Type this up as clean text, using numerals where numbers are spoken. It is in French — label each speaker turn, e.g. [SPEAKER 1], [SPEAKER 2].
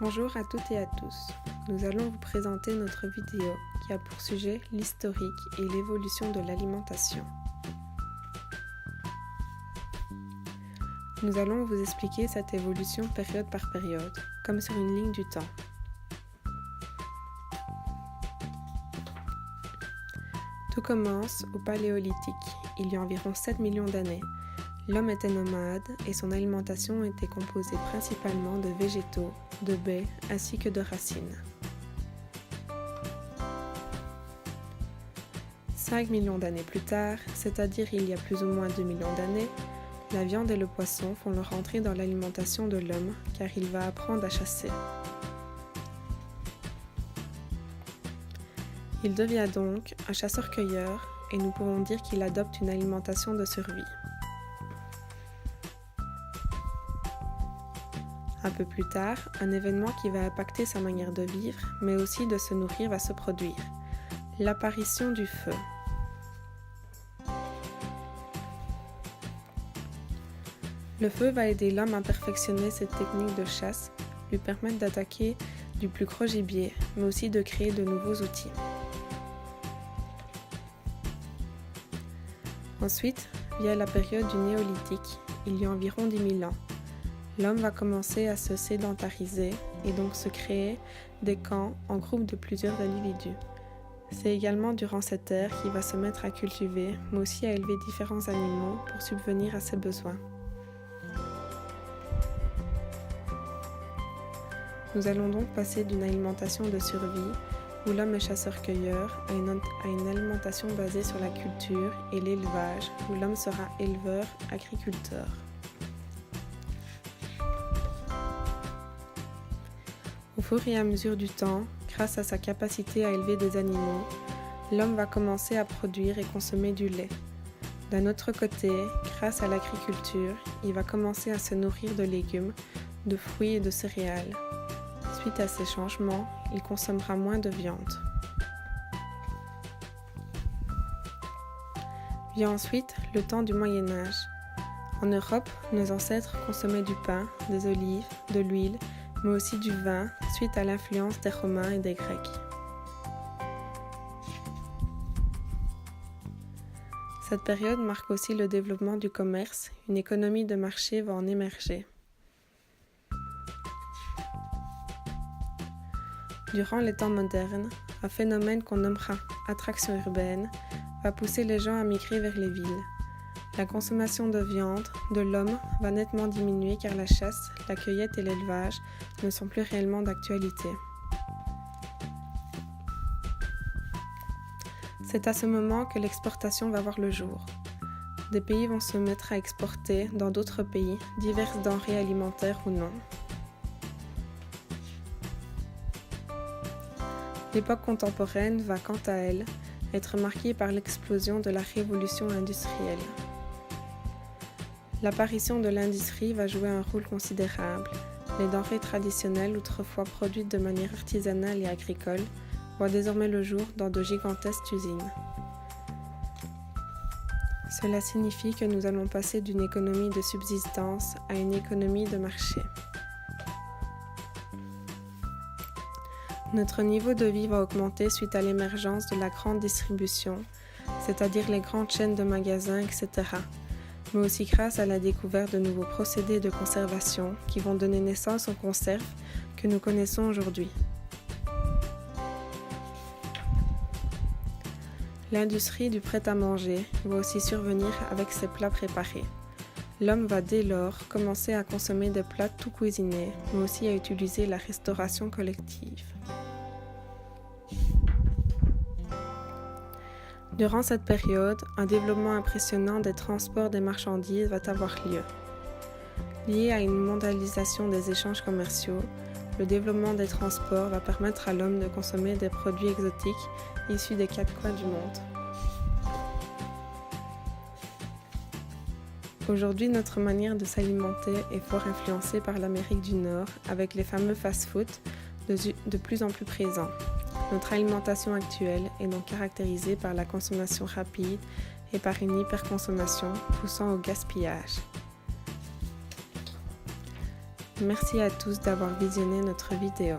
[SPEAKER 1] Bonjour à toutes et à tous. Nous allons vous présenter notre vidéo qui a pour sujet l'historique et l'évolution de l'alimentation. Nous allons vous expliquer cette évolution période par période, comme sur une ligne du temps. Tout commence au Paléolithique, il y a environ 7 millions d'années. L'homme était nomade et son alimentation était composée principalement de végétaux, de baies ainsi que de racines. 5 millions d'années plus tard, c'est-à-dire il y a plus ou moins 2 millions d'années, la viande et le poisson font leur entrée dans l'alimentation de l'homme car il va apprendre à chasser. Il devient donc un chasseur-cueilleur et nous pouvons dire qu'il adopte une alimentation de survie. Un peu plus tard, un événement qui va impacter sa manière de vivre, mais aussi de se nourrir va se produire. L'apparition du feu. Le feu va aider l'homme à perfectionner cette technique de chasse, lui permettre d'attaquer du plus gros gibier, mais aussi de créer de nouveaux outils. Ensuite, via la période du néolithique, il y a environ 10 000 ans, l'homme va commencer à se sédentariser et donc se créer des camps en groupe de plusieurs individus. C'est également durant cette ère qu'il va se mettre à cultiver, mais aussi à élever différents animaux pour subvenir à ses besoins. Nous allons donc passer d'une alimentation de survie, où l'homme est chasseur-cueilleur, à une alimentation basée sur la culture et l'élevage, où l'homme sera éleveur-agriculteur. Au fur et à mesure du temps, grâce à sa capacité à élever des animaux, l'homme va commencer à produire et consommer du lait. D'un autre côté, grâce à l'agriculture, il va commencer à se nourrir de légumes, de fruits et de céréales. Suite à ces changements, il consommera moins de viande. Vient ensuite le temps du Moyen Âge. En Europe, nos ancêtres consommaient du pain, des olives, de l'huile, mais aussi du vin, suite à l'influence des Romains et des Grecs. Cette période marque aussi le développement du commerce, une économie de marché va en émerger. Durant les temps modernes, un phénomène qu'on nommera attraction urbaine va pousser les gens à migrer vers les villes. La consommation de viande de l'homme va nettement diminuer car la chasse, la cueillette et l'élevage ne sont plus réellement d'actualité. C'est à ce moment que l'exportation va voir le jour. Des pays vont se mettre à exporter dans d'autres pays diverses denrées alimentaires ou non. L'époque contemporaine va quant à elle être marquée par l'explosion de la révolution industrielle. L'apparition de l'industrie va jouer un rôle considérable. Les denrées traditionnelles, autrefois produites de manière artisanale et agricole, voient désormais le jour dans de gigantesques usines. Cela signifie que nous allons passer d'une économie de subsistance à une économie de marché. Notre niveau de vie va augmenter suite à l'émergence de la grande distribution, c'est-à-dire les grandes chaînes de magasins, etc., mais aussi grâce à la découverte de nouveaux procédés de conservation qui vont donner naissance aux conserves que nous connaissons aujourd'hui. L'industrie du prêt-à-manger va aussi survenir avec ses plats préparés. L'homme va dès lors commencer à consommer des plats tout cuisinés, mais aussi à utiliser la restauration collective. Durant cette période, un développement impressionnant des transports des marchandises va avoir lieu. Lié à une mondialisation des échanges commerciaux, le développement des transports va permettre à l'homme de consommer des produits exotiques issus des quatre coins du monde. Aujourd'hui, notre manière de s'alimenter est fort influencée par l'Amérique du Nord, avec les fameux fast-food de plus en plus présents. Notre alimentation actuelle est donc caractérisée par la consommation rapide et par une hyperconsommation poussant au gaspillage. Merci à tous d'avoir visionné notre vidéo.